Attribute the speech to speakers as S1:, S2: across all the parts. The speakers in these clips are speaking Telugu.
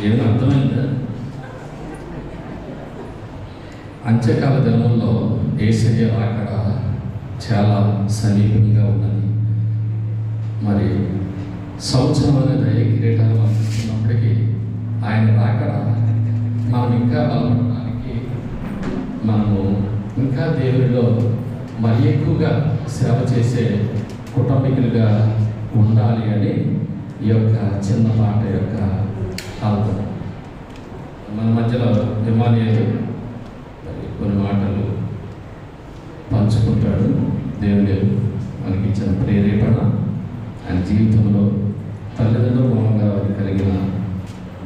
S1: ఏమైనా అర్థమైందా? అంత్యకాల దినముల్లో యేసయ్య రాకడ చాలా సమీపంగా ఉన్నది. మరి సంవత్సరం అనే దయ కిరీటాలు అందిస్తున్నప్పటికీ ఆయన రాకడ మనం ఇంకా బలపడడానికి, మనము ఇంకా దేవుడిలో మరి ఎక్కువగా సేవ చేసే కుటుంబీకులుగా ఉండాలి అని ఈ యొక్క చిన్న పాట యొక్క అర్థం. మన మధ్యలో ఇమ్మానుయేలు కొన్ని మాటలు పంచుకుంటాడు. దేవుడు మనకి ఇచ్చిన ప్రేరేపణ, ఆయన జీవితంలో తల్లిదండ్రుల మూలంగా కలిగిన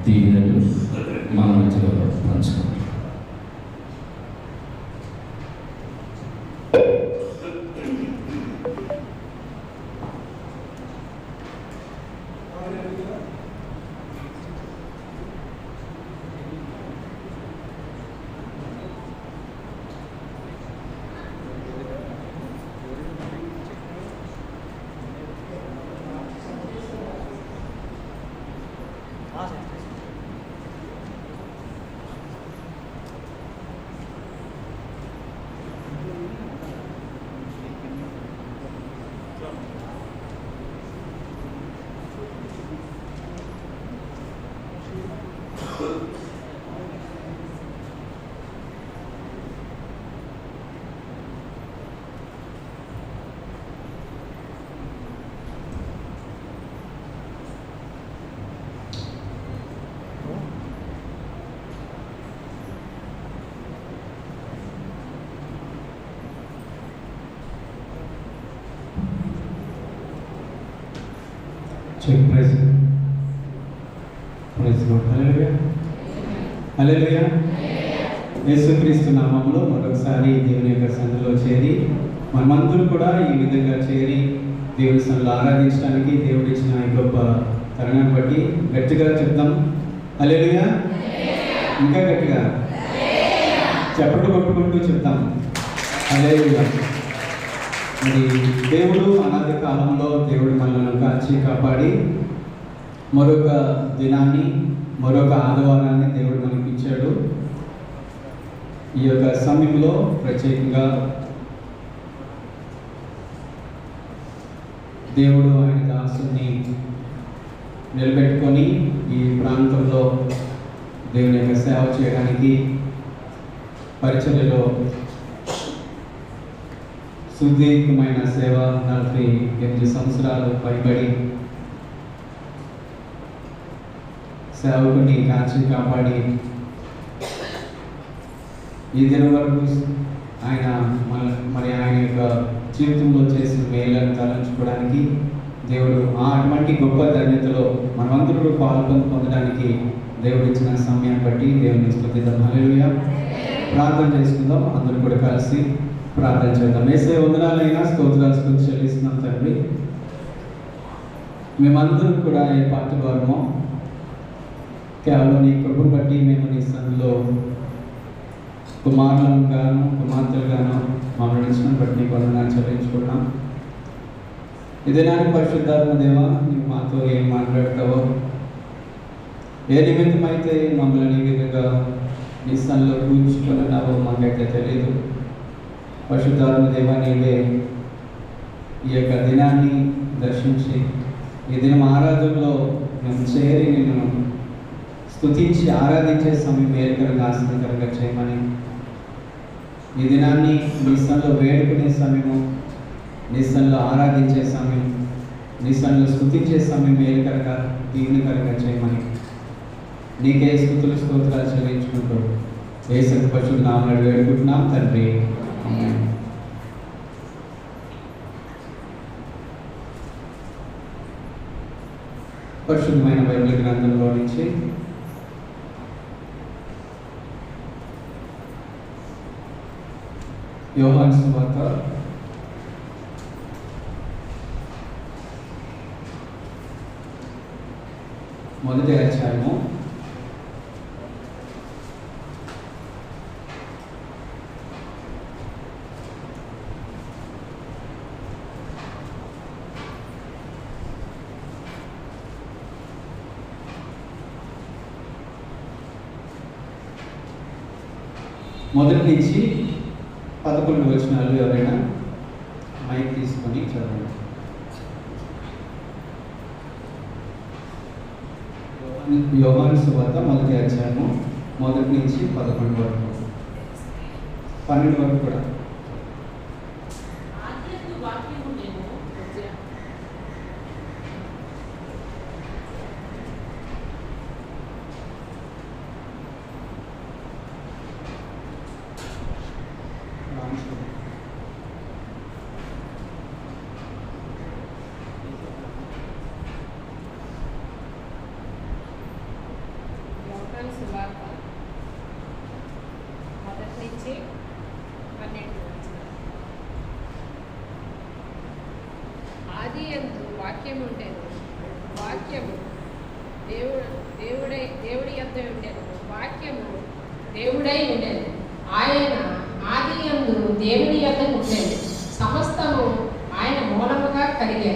S1: దీవెనలు మన మధ్యలో పంచుకుంటాం.
S2: హల్లెలూయా. యేసుక్రీస్తు నామములో మరొకసారి దేవుని యొక్క సన్నిధిలో చేరి మనమందరూ కూడా ఈ విధంగా చేరి దేవుని సన్నిధిలో ఆరాధించడానికి దేవుడు ఇచ్చిన ఈ గొప్ప తరుణాన్ని బట్టి గట్టిగా చెప్తాం హల్లెలూయా. ఇంకా గట్టిగా చప్పట్లు కొట్టుకుంటూ చెప్తాం హల్లెలూయా. మరి దేవుడు అనాది కాలంలో దేవుడు మనల్ని కాచి కాపాడి మరొక దినాన్ని, మరొక ఆదివారాన్ని దేవుడు మనకి ఇచ్చాడు. ఈ యొక్క సమయంలో ప్రత్యేకంగా దేవుడు ఆయన దాసుని నిలబెట్టుకొని ఈ ప్రాంతంలో దేవుని యొక్క సేవ చేయడానికి, పరిచర్యలో సుదీర్ఘమైన సేవ 48 సంవత్సరాలు పైబడి సేవకుని కాచి కాపాడి ఈ దినం వరకు ఆయన మరి ఆయన యొక్క జీవితంలో చేసిన మేలను తలంచుకోవడానికి దేవుడు అటువంటి గొప్ప ధన్యతలో మనమందరూ పొందడానికి దేవుడు ఇచ్చిన సమయాన్ని బట్టి దేవుని స్తుతిద్దాం హల్లెలూయా. ప్రార్థన చేసుకుందాం, అందరూ కూడా కలిసి ప్రార్థన చేద్దాం. యేసయ్య వందనాలైనా స్తోత్రాలు చెల్లిస్తున్నాం తండ్రి. మేమందరం కూడా ఏ పార్టీ వారమో కేవలం నీ కృపను బట్టి మేము నీ సన్నిధిలో కుమారులను గాను కుమార్తెలు గాను మమ్మల్ని ఇచ్చిన బట్టి నీకు వందనాలు చెల్లించుకున్నాం. ఇదేనాని పరిశుద్ధాత్మ దేవా, నీవు మాతో ఏం మాట్లాడతావో, ఏ నిమిత్తమైతే మమ్మల్ని ఈ విధంగా నీ సన్నిధిలో కూర్చుకున్నావో మాకైతే తెలియదు. పరిశుద్ధాత్మ దేవా, నీవే ఈ యొక్క దినాన్ని దర్శించి ఈ దినం ఆరాధనలో మేము చేరి నిన్ను స్తుతించి ఆరాధించే సమయం మేలుకరంగా ఆశీర్వాదకరంగా చేయమని, ఈ దినాన్ని నీ సన్నిధిలో వేడుకునే సమయము, నీ సన్నిధిలో ఆరాధించే సమయం, నీ సన్నిధిలో స్తుతించే సమయం మేలుకరంగా దీవెనకరంగా చేయమని నీకే స్తుతులు స్తోత్రాలు చెల్లించుకుంటూ యేసు పరిశుద్ధ నామములో వేడుకుంటున్నాం తండ్రి. ఆమేన్. పరిశుద్ధమైన బైబిల్ గ్రంథంలో నుంచి యోహాను సువార్త 1వ అధ్యాయము 1 మొదటి నుంచి 11 వచనాలు ఎవరైనా మైక్ తీసుకొని చదవండి. యోహాను సువార్త మొదటి అధ్యాయము మొదటి నుంచి 11 వరకు, 12 వరకు కూడా.
S3: సువార్త మొదటి నుంచి 12 వచనాలు. ఆది యందు వాక్యము ఉండెను, వాక్యము దేవుడి యొద్ద ఉండెను, వాక్యము దేవుడై ఉండెను. ఆయన ఆది యందు దేవుడి యొద్ద ఉండెను. సమస్తము ఆయన మూలముగా కలిగి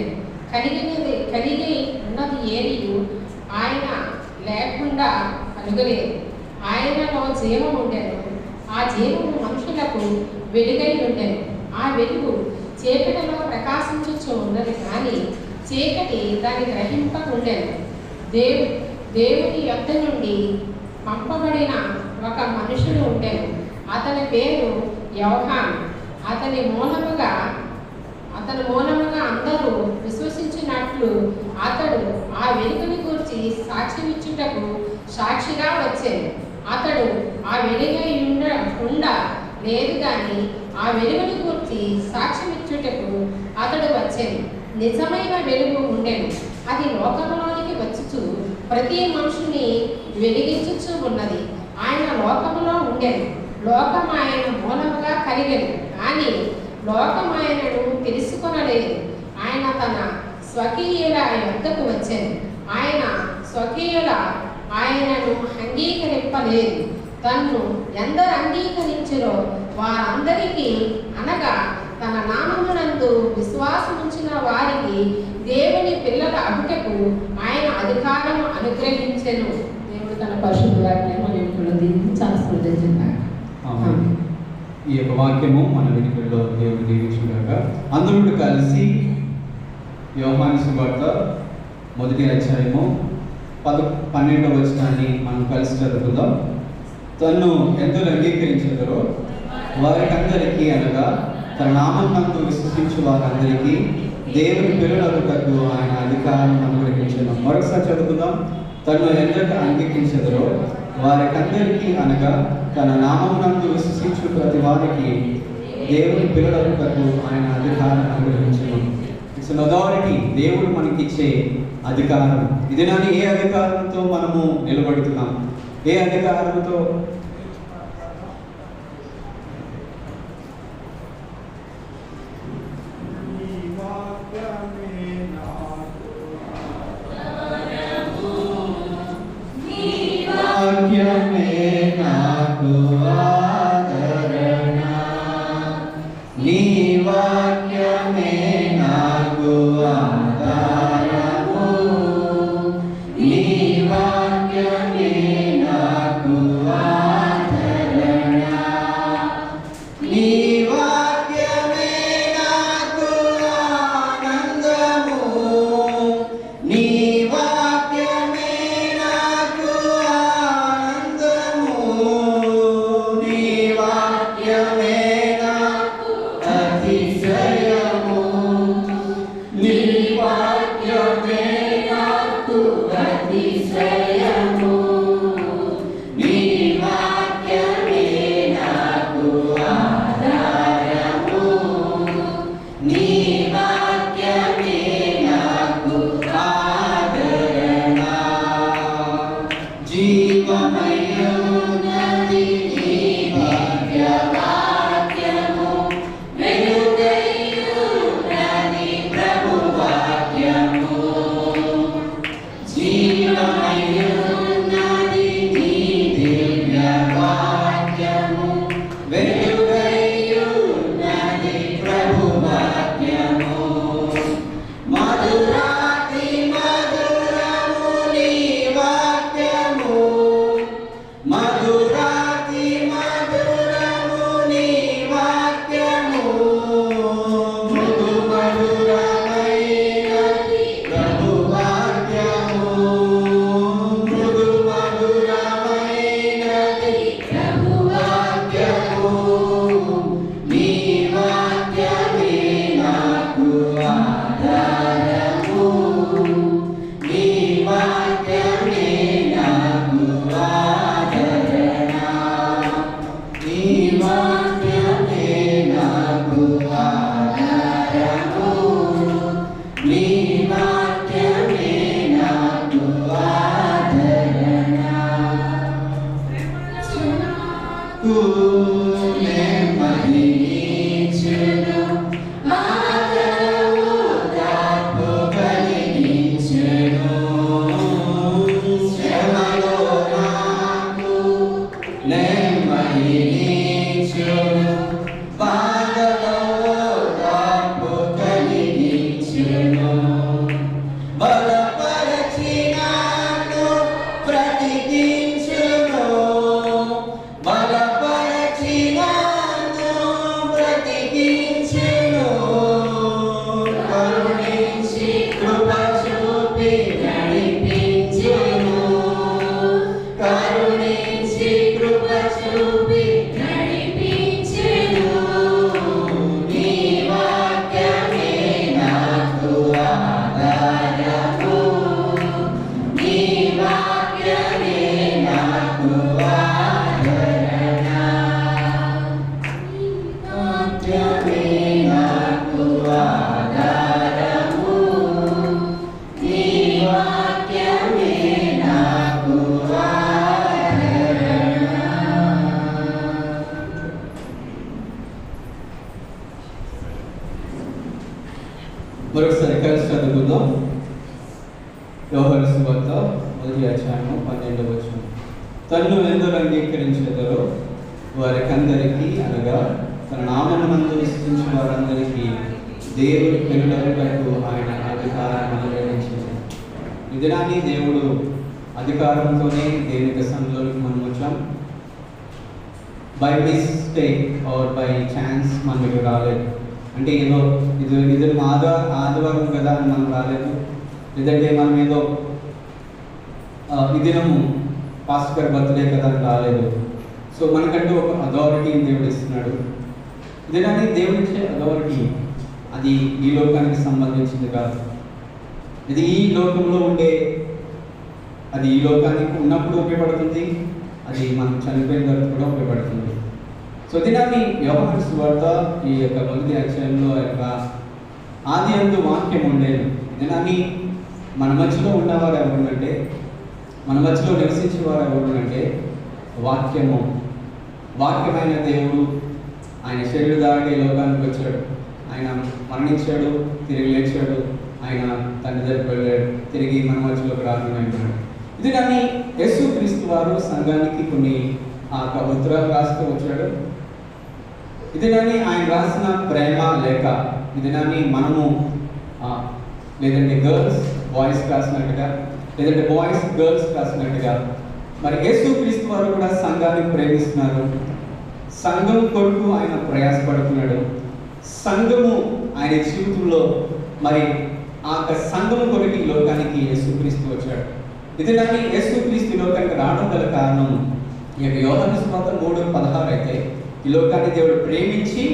S3: ఉన్నది ఏదియు ఆయన లేకుండా కలుగలేదు. ఆయనలో జీవము ఉండెను, ఆ జీవము మనుషులకు వెలుగై ఉండెను. ఆ వెలుగు చీకటిలో ప్రకాశించుచు ఉన్నది, కానీ చీకటి దాన్ని గ్రహింపకుండెను. దేవుని యొద్ద నుండి పంపబడిన ఒక మనుషుడు ఉండెను, అతని పేరు యోహాను. అతని మూలముగా అందరూ విశ్వసించినట్లు అతడు ఆ వెలుగుని గూర్చి సాక్ష్యమిచ్చుటకు సాక్షిగా వచ్చాడు. అతడు ఆ వెలుగై ఉండ లేదు, కానీ ఆ వెలుగుని గూర్చి సాక్ష్యమిచ్చుటకు అతడు వచ్చాడు. నిజమైన వెలుగు ఉండెను, అది లోకంలోనికి వచ్చుచు ప్రతి మనుషుని వెలిగించుచు ఉన్నది. ఆయన లోకములో ఉండెను, లోకం ఆయన మూలముగా కలిగెను, కానీ లోకం ఆయనను తెలుసుకొనలేదు. ఆయన తన స్వకీయుల యొద్దకు వచ్చాను, ఆయన స్వకీయుల ఆయనను అంగీకరింపలేదు. తన్ను ఎందరు అంగీకరించిరో వారందరికీ, అనగా తన నామమునందు విశ్వాసముంచిన వారికి దేవుని పిల్లల అగుటకు ఆయన అధికారం అనుగ్రహించెను. దేవుడు తన పరిశుద్ధ వాక్యమును దీనికి ఆశీర్వదించుగాక.
S2: ఈ యొక్క వాక్యము మన వెనుకల్లో దేవుడు దీవించుగాక. అందరూ కలిసి యోహాను సువార్త మొదటి అధ్యాయము 12వ వచనాన్ని మనం కలిసి చదువుకుందాం. తన్ను ఎందరు అంగీకరించెదరో వారికందరికీ, అనగా తన నామమునందు విశ్వసించు వారందరికీ దేవుని పిల్లలగుటకు ఆయన అధికారం అనుగ్రహించెను. మరొకసారి చదువుకుందాం. తన్ను ఎందరు అంగీకరించెదరో వారికందరికీ, అనగా తన నామమునందు విశ్వసించు ప్రతి వారికి దేవుని పిల్లలగుటకు ఆయన అధికారం అనుగ్రహించెను. ఇట్స్ అన్ అథారిటీ, దేవుడు మనకిచ్చే అధికారం. ఇది నాని ఏ అధికారంతో మనము నిలబడుతున్నాం? ఏ అధికారంతో?
S4: నీ
S2: సువార్త 1వ అధ్యాయము 12వ వచనం. తన్ను ఎందరు అంగీకరించెదరో వారికందరికీ, అనగా తన నామమునందు విశ్వసించిన వారందరికీ దేవుని పిల్లలకు ఆయన అధికారం అనుగ్రహించింది. ఈ దినాన్ని దేవుడు అధికారంతోనే దేవుని సంఘంలోకి మనం వచ్చాం. By mistake are by chance మనకు రాలేదు. అంటే ఏదో ఇది ఆదివారం కదా అని మనం రాలేదు. లేదంటే మనం ఏదో ఈ దినము పాస్టర్ గారి బర్త్డే కదా అని రాలేదు. సో మనకంటూ ఒక అథారిటీని దేవుడు ఇస్తున్నాడు. దినాన్ని దేవుడు ఇచ్చే అథారిటీ అది ఈ లోకానికి సంబంధించింది కాదు. ఇది ఈ లోకంలో ఉండే, అది ఈ లోకానికి ఉన్నప్పుడు ఉపయోగపడుతుంది, అది మనం చనిపోయిన తర్వాత కూడా ఉపయోగపడుతుంది. సో దినాన్ని యోహాను సువార్త ఈ యొక్క 1వ అధ్యాయంలో యొక్క ఆదియందు వాక్యం ఉండేది. దినాన్ని మన మధ్యలో ఉన్నవారు ఎవరునంటే, మన మధ్యలో నివసించేవారు ఎవరునంటే వాక్యము. వాక్యమైన దేవుడు ఆయన శరీర దాడి లోకానికి వచ్చాడు. ఆయన మరణించాడు, తిరిగి లేచాడు. ఆయన తండ్రి దగ్గరికి వెళ్ళాడు, తిరిగి మన మధ్యలోకి రానున్నాడు. ఇది కానీ యేసుక్రీస్తు వారు సంఘానికి కొన్ని ఉత్తరాలు రాస్తూ వచ్చాడు. ఇది కానీ ఆయన రాసిన ప్రేమ లేఖ. ఇది కానీ మనము లేదంటే గర్ల్స్ బాయ్స్ రాసినట్టుగా, లేదంటే బాయ్స్ గర్ల్స్ రాసినట్టుగా మరి యేసుక్రీస్తు వారు కూడా సంఘాన్ని ప్రేమిస్తున్నారు. సంఘం కొరకు ఆయన ప్రయాసపడుతున్నాడు. సంఘము ఆయన జీవితంలో మరి ఆ సంఘము కొరకు ఈ లోకానికి యేసుక్రీస్తు వచ్చాడు. ఇది కానీ యేసుక్రీస్తు లోకానికి రావడం గల కారణం ఈ యొక్క యోహాను సువార్త 3:16 అయితే ఈ లోకాన్ని దేవుడు ప్రేమించి,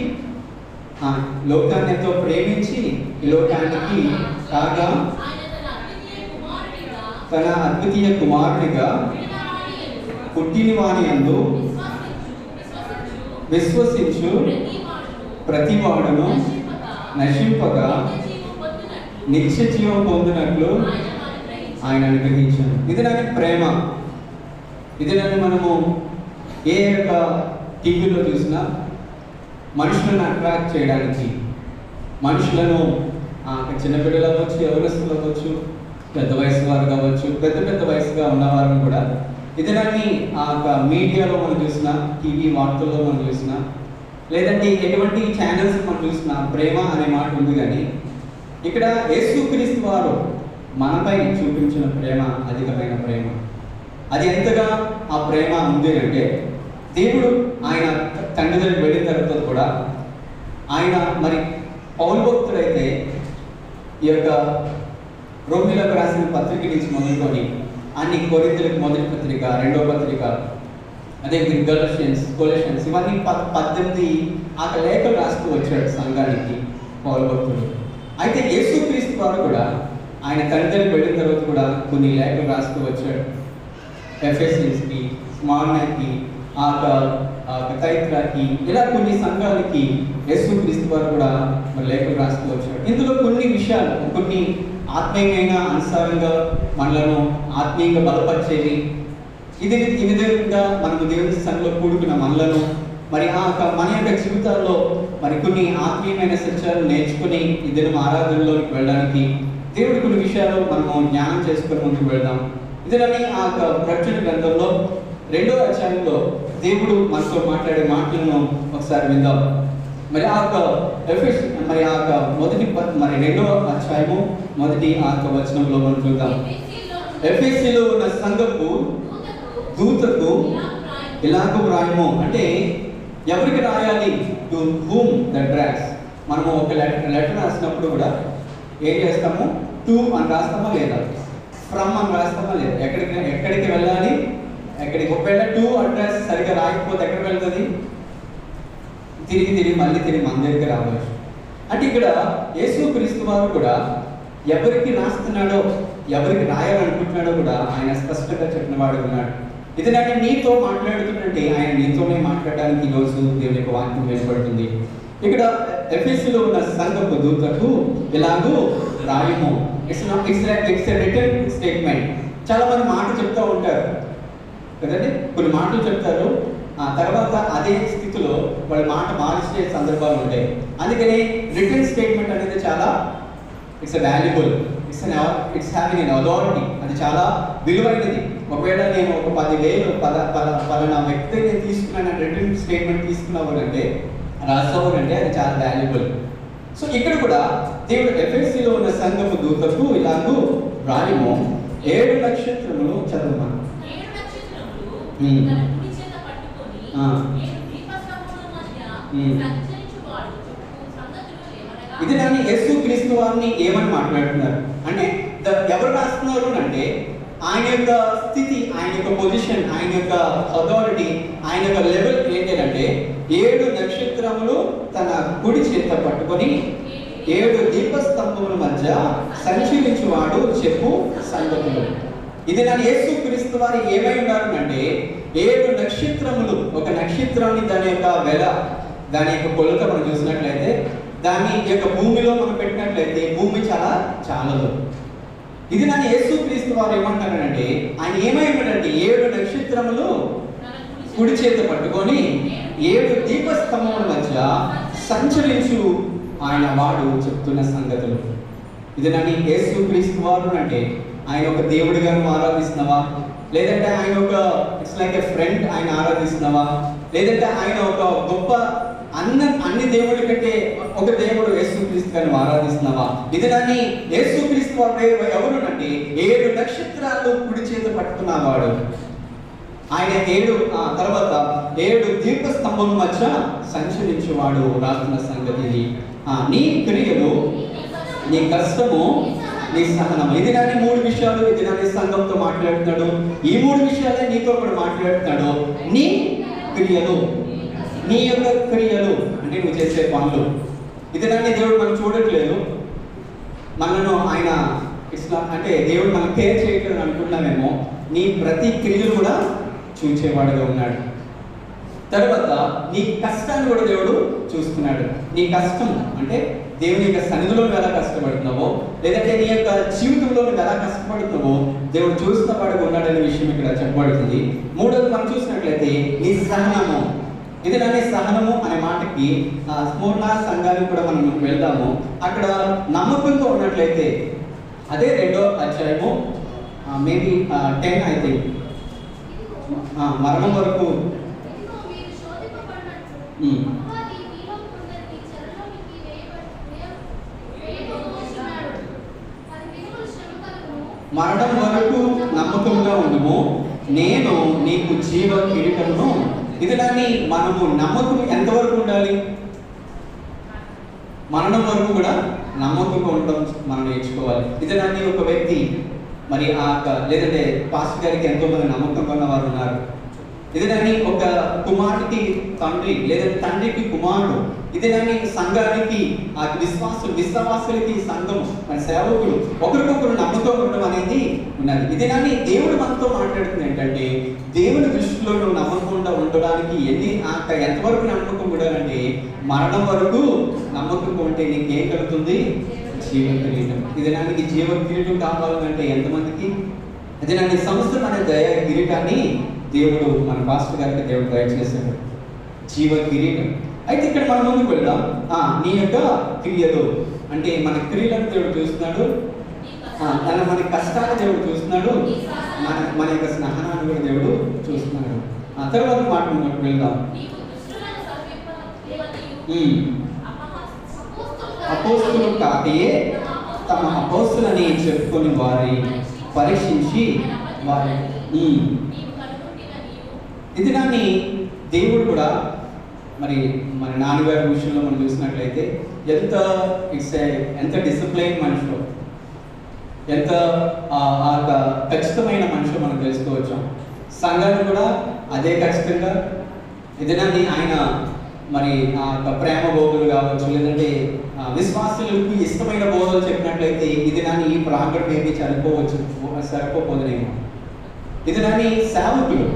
S2: లోకాన్ని ఎంతో ప్రేమించి ఈ లోకానికి కాగా తన అద్వితీయ కుమారునిగా పుట్టిన వాని యందు విశ్వసించు ప్రతివాడును నశింపగా నిత్య జీవం పొందినట్లు ఆయన అనుగ్రహించాడు. ఇది నాకు ప్రేమ. ఇది నన్ను మనము ఏ యొక్క టీవీలో చూసినా మనుషులను అట్రాక్ట్ చేయడానికి, మనుషులను చిన్నపిల్లలు అవ్వచ్చు, యవనస్తులు అవ్వచ్చు, పెద్ద వయసు వారు కావచ్చు, పెద్ద వయసుగా ఉన్నవారిని కూడా ఇతరాన్ని ఆ మీడియాలో మనం చూసినా, టీవీ వార్తల్లో మనం చూసినా, లేదంటే ఎటువంటి ఛానల్స్ మనం చూసినా ప్రేమ అనే మాట ఉంది. కానీ ఇక్కడ యేసుక్రీస్తు వారు మనపై చూపించిన ప్రేమ అధికమైన ప్రేమ. అది ఎంతగా ఆ ప్రేమ ఉంది అంటే, దేవుడు ఆయన తండ్రి దగ్గరికి వెళ్ళిన తర్వాత కూడా ఆయన మరి పౌలు భక్తుడైతే ఈ యొక్క రోమిలకు రాసిన పత్రిక నుంచి మొదలుకొని అన్ని కొరింథీయులకు మొదటి పత్రిక, రెండవ పత్రిక, అదే కొలెషన్స్ ఇవన్నీ 18 ఆ లేఖలు రాస్తూ వచ్చాడు సంఘానికి పౌలు భక్తుడు. అయితే యేసుక్రీస్తు వారు కూడా ఆయన తండ్రికి వెళ్ళిన తర్వాత కూడా కొన్ని లేఖలు రాస్తూ వచ్చాడు. ఎఫెసీయులకి, స్మార్నాకి, తైత్రాకి, ఇలా కొన్ని సంఘాలకి యేసుక్రీస్తు వారు కూడా మరి లేఖలు రాస్తూ వచ్చాడు. ఇందులో కొన్ని విషయాలు, కొన్ని ఆత్మీయంగా అనుసారంగా మనలను ఆత్మీయంగా బలపరిచేది. ఈ విధంగా మనకు దేవుని సంఘంలో కూడుకున్న మనలను మరి మన యొక్క జీవితాల్లో మరి కొన్ని ఆత్మీయమైన సత్యాలు నేర్చుకుని ఈ దినం ఆరాధనలోకి వెళ్ళడానికి దేవుడు కొన్ని విషయాలు మనము జ్ఞానం చేసుకుని ముందుకు వెళ్దాం. ఇదిలోని ఆ ప్రకటన గ్రంథంలో 2వ అధ్యాయంలో దేవుడు మనతో మాట్లాడే మాటలను ఒకసారి విందాం. మరి మరి మొదటి 2వ అధ్యాయము మొదటి వచనంలో మనం చూద్దాం. ఎఫెసీలో ఉన్న సంఘపు దూతకు ఇలాగ వ్రాయము. అంటే ఎవరికి రాయాలి? To whom that rights. మనము ఒక లెటర్ రాసినప్పుడు కూడా ఏం చేస్తాము? టు అని రాస్తామా లేదా? ఫ్రమ్ అని రాస్తామా లేదా? ఎక్కడికి వెళ్ళాలి? ఒకవేళ టు అడ్రస్ సరిగ్గా రాకపోతే ఎక్కడికి వెళ్తుంది? తిరిగి మళ్ళీ మన దగ్గరికి రావచ్చు. అంటే ఇక్కడ యేసుక్రీస్తు వారు కూడా ఎవరికి రాస్తున్నాడో, ఎవరికి రాయాలనుకుంటున్నాడో కూడా ఆయన స్పష్టంగా చెప్పిన వాడు ఉన్నాడు. ఇది నాకు నీతో మాట్లాడుతుంటే ఆయన నీతోనే మాట్లాడడానికి ఈరోజు దేవుని యొక్క వాక్యం వినపడుతుంది. ఇక్కడ ఎఫెసీలో ఉన్న సంఘపు దూతకు ఇలాగూ రాయము. It's return statement. చాలా మంది మాట చెప్తూ ఉంటారు కదండి, కొన్ని మాటలు చెప్తారు, ఆ తర్వాత అదే స్థితిలో వాళ్ళ మాట మార్చే సందర్భాలు ఉంటాయి. అందుకని రిటన్ స్టేట్మెంట్ అనేది చాలా it's valuable. It's having an authority. అది చాలా విలువైనది. ఒకవేళ నేను ఒక 10,000 పలానా వ్యక్తి నేను తీసుకున్నాను రిటర్న్ స్టేట్మెంట్ తీసుకున్నావునంటే రాస్తావునంటే అది చాలా వాల్యుబుల్. సో ఇక్కడ కూడా దేవుడు ఎఫెసీలో ఉన్న సంఘపు దూతకు ఇలాగూ రాయము 7 నక్షత్రములు చదవమని. ఇది దాన్ని యేసుక్రీస్తు వారిని ఏమని మాట్లాడుతున్నారు అంటే ఎవరు రాస్తున్నారు అంటే ఆయన యొక్క స్థితి, ఆయన యొక్క పొజిషన్, ఆయన యొక్క అథారిటీ, ఆయన యొక్క లెవెల్ ఏంటంటే 7 నక్షత్రములు తన కుడి చేత పట్టుకొని 7 దీపస్తంభముల మధ్య సంచరించువాడు చెప్పు సంగతులు. ఇది నన్ను యేసుక్రీస్తు వారు ఏమై ఉన్నారు అంటే 7 నక్షత్రములు. ఒక నక్షత్రాన్ని దాని యొక్క వెల, దాని యొక్క కొలత మనం చూసినట్లయితే దాన్ని యొక్క భూమిలో మనం పెట్టినట్లయితే భూమి చాలా చాలదు. ఇది నన్ను యేసుక్రీస్తు వారు ఏమంటారంటే ఆయన ఏమై ఉన్నాడంటే 7 నక్షత్రములు కుడి చేత పట్టుకొని 7 దీపస్తంభముల మధ్య సంచరించు ఆయన వాడు చెప్తున్న సంగతులు. ఇది నన్ను యేసుక్రీస్తు వారు అంటే ఆయన ఒక దేవుడిగా నువ్వు ఆరాధిస్తున్నావా, లేదంటే ఆయన ఒక ఇట్స్ లైక్ ఎ ఫ్రెండ్ ఆయన ఆరాధిస్తున్నావా, లేదంటే ఆయన ఒక గొప్ప అన్ని దేవుడి కంటే ఒక దేవుడు యేసుక్రీస్తు గారిని ఆరాధిస్తున్నావా? ఇది దాన్ని యేసుక్రీస్తు వాడు ఎవరు అంటే 7 నక్షత్రాలు కుడి చేత పట్టుకున్నవాడు ఆయన. 7 తర్వాత 7 దీపస్తంభం మధ్య సంచరించేవాడు రాస్తున్న సంగతి ఇది. నీ క్రియలు, నీ కష్టము, నీ సహనం. ఇది దాన్ని 3 విషయాలు ఇది దాన్ని సంఘంతో మాట్లాడుతున్నాడు. ఈ 3 విషయాలే నీతో కూడా మాట్లాడుతున్నాడు. నీ క్రియలు, నీ యొక్క క్రియలు అంటే నువ్వు చేసే పనులు. ఇది దాన్ని దేవుడు మనం చూడట్లేదు, మనను ఆయన అంటే దేవుడు మనం కేర్ చేయట్లేదు అనుకుంటున్నామేమో. నీ ప్రతి క్రియలు కూడా చూచేవాడుగా ఉన్నాడు. తర్వాత నీ కష్టాన్ని కూడా దేవుడు చూస్తున్నాడు. నీ కష్టం అంటే దేవుని యొక్క సన్నిధిలో నువ్వు ఎలా కష్టపడుతున్నావో, లేదంటే నీ యొక్క జీవితంలో నువ్వు ఎలా కష్టపడుతున్నావో దేవుడు చూసిన వాడుగా ఉన్నాడనే విషయం ఇక్కడ చెప్పబడుతుంది. 3వది మనం చూసినట్లయితే నీ సహనము. ఇది నన్ను సహనము అనే మాటకి స్మూర్ణ సంఘానికి కూడా మనం వెళ్దాము. అక్కడ నమ్మకంతో ఉన్నట్లయితే అదే 2వ అధ్యాయము మేబీ 10 ఐ థింక్ మరణం వరకు మరణం వరకు నమ్మకంగా ఉండుము, నేను నీకు జీవ కిరీటమును. ఇది దాన్ని మనము నమ్మకం ఎంతవరకు ఉండాలి? మరణం వరకు కూడా నమ్మకంగా ఉండడం మనం నేర్చుకోవాలి. ఇది దాన్ని ఒక వ్యక్తి మరి లేదంటే పాస్టర్ గారికి ఎంతో మంది నమ్మకంగా ఉన్న వారు ఉన్నారు. ఇది దాన్ని ఒక కుమారుడికి తండ్రి, లేదంటే తండ్రికి కుమారుడు. ఇది దాన్ని సంఘానికి విశ్వాసులకి సంఘం మన సేవకులు ఒకరికొకరు నమ్మకం ఉండడం అనేది ఉన్నది. ఇది దాన్ని దేవుడు మనతో మాట్లాడుతుంది ఏంటంటే దేవుని దృష్టిలో నువ్వు నమ్మకంగా ఉండడానికి ఎంతవరకు నమ్మకం ఉండాలంటే మరణం వరకు నమ్మకంగా ఉంటే నీకు ఏం కలుగుతుంది? జీవ కిరీటం. ఇది దానికి జీవ కిరీటం కావాలంటే ఎంతమందికి? ఇది దాన్ని సంవత్సరం అనే దయ కిరీటాన్ని దేవుడు మన పాస్టర్ గారికి దేవుడు దయచేశాడు, జీవ కిరీటం. అయితే ఇక్కడ మనం ముందుకు వెళ్దాం. నీ యొక్క క్రియలు అంటే మన క్రియలను దేవుడు చూస్తున్నాడు, మన కష్టాన్ని దేవుడు చూస్తున్నాడు, మన యొక్క స్నేహాన్ని కూడా దేవుడు చూస్తున్నాడు. తర్వాత మాట ముందుకు వెళ్దాం. అపోస్తులు కాకయే తమ అపోస్తులని చెప్పుకొని వారి పరీక్షించి వారి ఇది దాన్ని దేవుడు కూడా మరి మన నాన్నగారి విషయంలో మనం చూసినట్లయితే ఎంత డిసిప్లైన్ మనుషులు, ఎంత ఖచ్చితమైన మనుషులు మనం తెలుసుకోవచ్చు. సంఘాన్ని కూడా అదే ఖచ్చితంగా ఇది దాన్ని ఆయన మరి ప్రేమ బోధలు కావచ్చు, లేదంటే విశ్వాసులకు ఇష్టమైన బోధలు చెప్పినట్లయితే ఇది దాన్ని ఈ ప్రాంగణం ఏమి సరిపోపోదునేమో. ఇది దాన్ని సేవకులు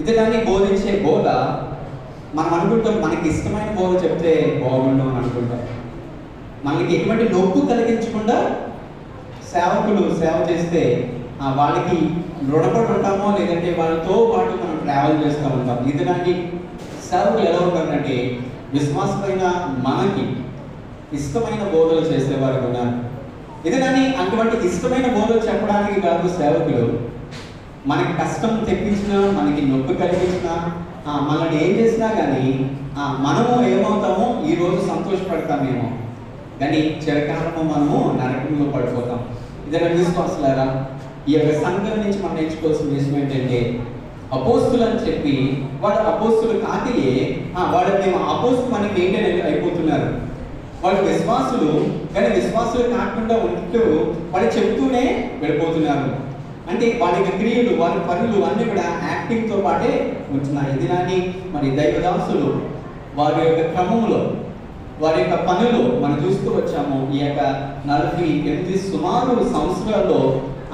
S2: ఇది దాన్ని బోధించే బోధ మనం అనుకుంటాం మనకి ఇష్టమైన బోధ చెప్తే బాగుండం అని అనుకుంటాం. మనకి ఎటువంటి నొప్పు కలిగించకుండా సేవకులు సేవ చేస్తే వాళ్ళకి రుణపడి ఉంటామో, లేదంటే వాళ్ళతో పాటు మనం ట్రావెల్ చేస్తూ ఉంటాం. ఇది దాన్ని సేవకులు ఎలా ఉంటారంటే విశ్వాసమైన మనకి ఇష్టమైన బోధలు చేసేవారు ఉన్నారు. ఇదేనని అటువంటి ఇష్టమైన బోధలు చెప్పడానికి కాదు సేవకులు. మనకి కష్టం తెప్పించినా, మనకి నొప్పి కలిగించినా, మనల్ని ఏం చేసినా కానీ మనము ఏమవుతామో ఈరోజు సంతోషపడతామేమో, కానీ చిరకాలము మనము నరకంలో పడిపోతాం. ఇదేనా విశ్వాసులారా? ఈ యొక్క సంఘం నుంచి మనం నేర్చుకోవాల్సిన విషయం ఏంటంటే, అపోస్తులు అని చెప్పి వాళ్ళు అపోస్తులు కాకయే వాళ్ళు మేము అపోస్తులు మనకి ఏంటని అయిపోతున్నారు. వాళ్ళు విశ్వాసులు, కానీ విశ్వాసులు కాకుండా ఉంటూ వాళ్ళు చెప్తూనే వెళ్ళిపోతున్నారు. అంటే వాళ్ళ యొక్క క్రియలు, వాళ్ళ పనులు అన్నీ కూడా యాక్టింగ్తో పాటే ఉంటున్నాయి. ఇది నాని మరి దైవదాసులు వారి యొక్క క్రమంలో, వారి యొక్క పనులు మనం చూస్తూ వచ్చాము. ఈ యొక్క 48 సుమారు సంవత్సరాల్లో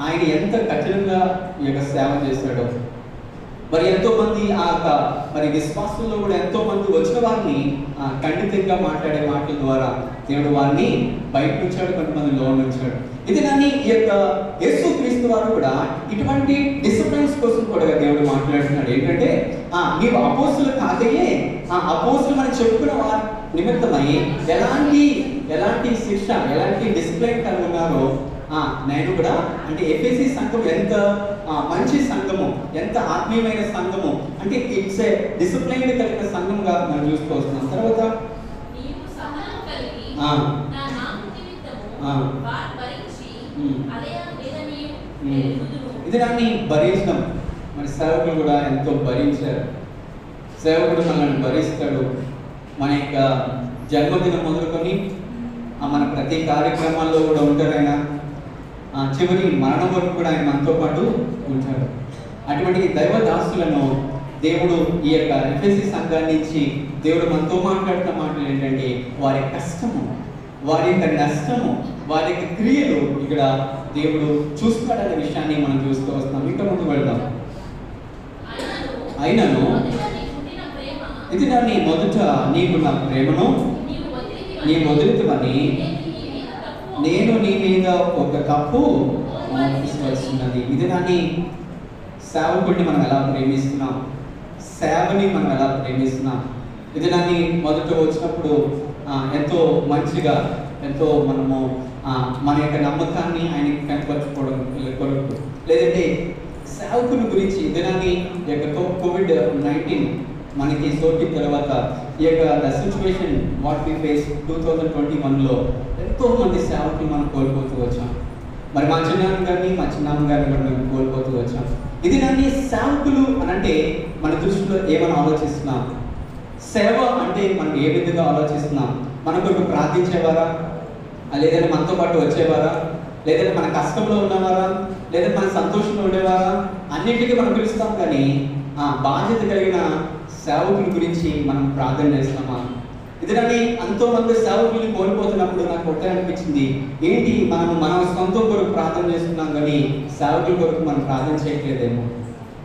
S2: ఆయన ఎంత కఠినంగా ఈ యొక్క సేవ చేశాడో. మరి ఎంతో మంది మరి విశ్వాసంలో కూడా ఎంతో మంది వచ్చిన వారిని ఖండితంగా మాట్లాడే మాటల ద్వారా దేవుడు వారిని బయట ఉంచాడు, కొంతమంది లోన్ ఉంచాడు. ఇది కానీ ఈ యొక్క యేసుక్రీస్తు వారు కూడా ఇటువంటి డిసిప్లిన్స్ కోసం కూడా దేవుడు మాట్లాడుతున్నాడు. ఏంటంటే నీవు అపోస్తులు కాకయే అపోస్తులు మనం చెప్పుకున్న వారి నిమిత్తమై ఎలాంటి శిక్ష, ఎలాంటి డిసిప్లిన్ కలిగి ఉన్నారో నేను కూడా, అంటే ఎఫెసీ సంఘం ఎంత మంచి సంఘము, ఎంత ఆత్మీయమైన సంఘము, అంటే ఇట్స్ ఏ డిసిప్లైన్ కలిగిన సంఘంగా మనం చూస్తూ వస్తున్నాం. తర్వాత ఇది దాన్ని భరించడం. మరి సేవకులు కూడా ఎంతో భరించారు. సేవకుడు మనల్ని భరిస్తాడు. మన యొక్క జన్మదినం మొదలుకొని మన ప్రతి కార్యక్రమాల్లో కూడా ఉంటారు ఆయన. చివరి మరణం వరకు కూడా ఆయన మనతో పాటు ఉంటాడు. అటువంటి దైవదాసులను దేవుడు ఈ యొక్క ఎఫెసీ సంఘాన్ని నుంచి దేవుడు మనతో మాట్లాడుతున్న మాటలు ఏంటంటే, వారి కష్టము, వారి యొక్క నష్టము, వారి యొక్క క్రియలు ఇక్కడ దేవుడు చూస్తాడనే విషయాన్ని మనం చూస్తూ వస్తున్నాం. ఇంకా ముందు వెళ్దాం. అయినను ఇది దాన్ని మొదట నీకున్న ప్రేమను నీ వదిలితివని నేను నీ మీద ఒక తప్పు మోపించవలసినది. ఇది దాన్ని సేవకుడిని మనం ఎలా ప్రేమిస్తున్నాం, సేవని మనం ఎలా ప్రేమిస్తున్నాం. ఇది దాన్ని మొదట వచ్చినప్పుడు ఎంతో మంచిగా, ఎంతో మనము మన యొక్క నమ్మకాన్ని ఆయనకి కనపరచుకోవడం కొరకు, లేదంటే సేవకుని గురించి దినాన్ని ఈ యొక్క COVID-19 మనకి సోకిన తర్వాత ఈ యొక్క సిచ్యువేషన్ వాట్ వి ఫేస్ 2021లో ఎంతో మంది సేవకులు మనం కోల్పోతూ వచ్చాం. మరి మా చిన్నాన్న గారిని, మా చిన్నమ్మ గారిని కూడా మేము కోల్పోతూ వచ్చాం. ఇది దాన్ని సేవకులు అని అంటే మన దృష్టిలో ఏమని ఆలోచిస్తున్నాం, సేవ అంటే మనం ఏ విధంగా ఆలోచిస్తున్నాం. మన కొరకు ప్రార్థించేవారా, లేదంటే మనతో పాటు వచ్చేవారా, లేదంటే మన కష్టంలో ఉన్నవారా, లేదంటే మన సంతోషంలో ఉండేవారా, అన్నింటికీ మనం పిలుస్తాం. కానీ బాధ్యత కలిగిన సేవకుల గురించి మనం ప్రార్థన చేస్తున్నామా? ఇదిని ఎంతో మంది సేవకుల్ని కోల్పోతున్నప్పుడు నాకు ఒకటే అనిపించింది, ఏంటి మనం మన సొంతం కొరకు ప్రార్థన చేస్తున్నాం కానీ సేవకుల కొరకు మనం ప్రార్థన చేయట్లేదేమో.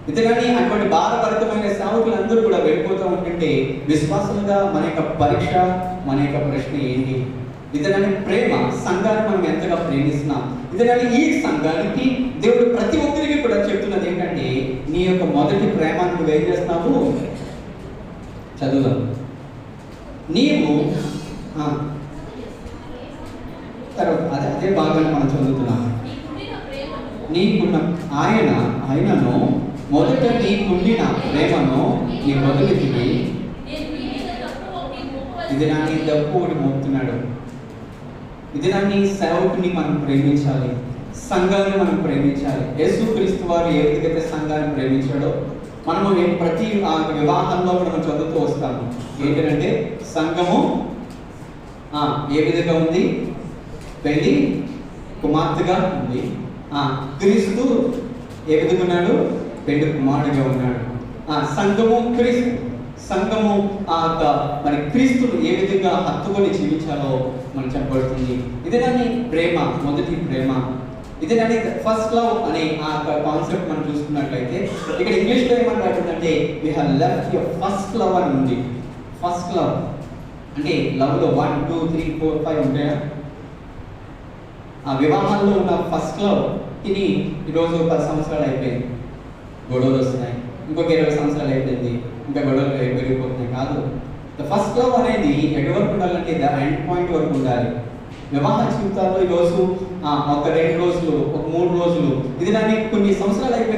S2: ఇదిని అటువంటి భారభరితమైన సేవకులందరూ కూడా వెళ్ళిపోతూ ఉంటుంటే విశ్వాసంగా మన యొక్క పరీక్ష, మన యొక్క ప్రశ్న ఏంటి? ఇతని ప్రేమ, సంఘాన్ని మనం ఎంతగా ప్రేమిస్తున్నాం. ఇతని ఈ సంఘానికి దేవుడు ప్రతి ఒక్కరికి కూడా చెప్తున్నది ఏంటంటే, నీ యొక్క మొదటి ప్రేమను నువ్వు ఏం చేస్తున్నావు? చదువుదాం. నీవు తర్వాత అదే భాగాన్ని మనం చదువుతున్నాం. నీకున్న ఆయనను మొదట నీకుండిన ప్రేమను నీ మొదటికి ఇది నాని తప్పు ఒకటి మోపుతున్నాడు. ఇది నాని సేవకుని మనం ప్రేమించాలి, సంఘాన్ని మనం ప్రేమించాలి. యేసుక్రీస్తు వారు ఏ విధంగా సంఘాన్ని ప్రేమించాడో మనము ప్రతి వివాహంలో కూడా మనం చదువుతూ వస్తాము. ఏంటంటే సంఘము ఏ విధంగా ఉంది? పెళ్లి కుమార్తెగా ఉంది. క్రీస్తు ఏ విధంగా ఉన్నాడు? పెళ్లి కుమారుడిగా ఉన్నాడు. సంఘము క్రీస్తు, సంఘము మరి క్రీస్తును ఏ విధంగా హత్తుకొని జీవించాలో మనం చెప్పబడుతుంది. ఇదే దాన్ని ప్రేమ, మొదటి ప్రేమ. ఇదే దాన్ని ఫస్ట్ లవ్ అనే కాన్సెప్ట్ మనం చూసుకున్నట్లయితే ఇక్కడ ఇంగ్లీష్లో ఏమని రాస్తుందంటే we have left your first love అని ఉంది. ఫస్ట్ లవ్ అంటే లవ్లో 1, 2, 3, 4, 5 ఉంటాయా? వివాహాల్లో ఉన్న ఫస్ట్ లవ్ ఇది ఈరోజు 10 సంవత్సరాలు అయిపోయింది, గొడవలు వస్తున్నాయి. ఇంకొక 20 సంవత్సరాలు అయిపోయింది, ఇంకా గొడవలు పెరిగిపోతున్నాయి. కాదు, ద ఫస్ట్ లవ్ అనేది ఎటు వరకు ఉండాలంటే ద ఎండ్ పాయింట్ వరకు ఉండాలి. వివాహ జీవితాల్లో ఈరోజు ఒక 2 రోజులు, ఒక 3 రోజులు, ఇది దాన్ని కొన్ని సంవత్సరాలు అయిపోయింది.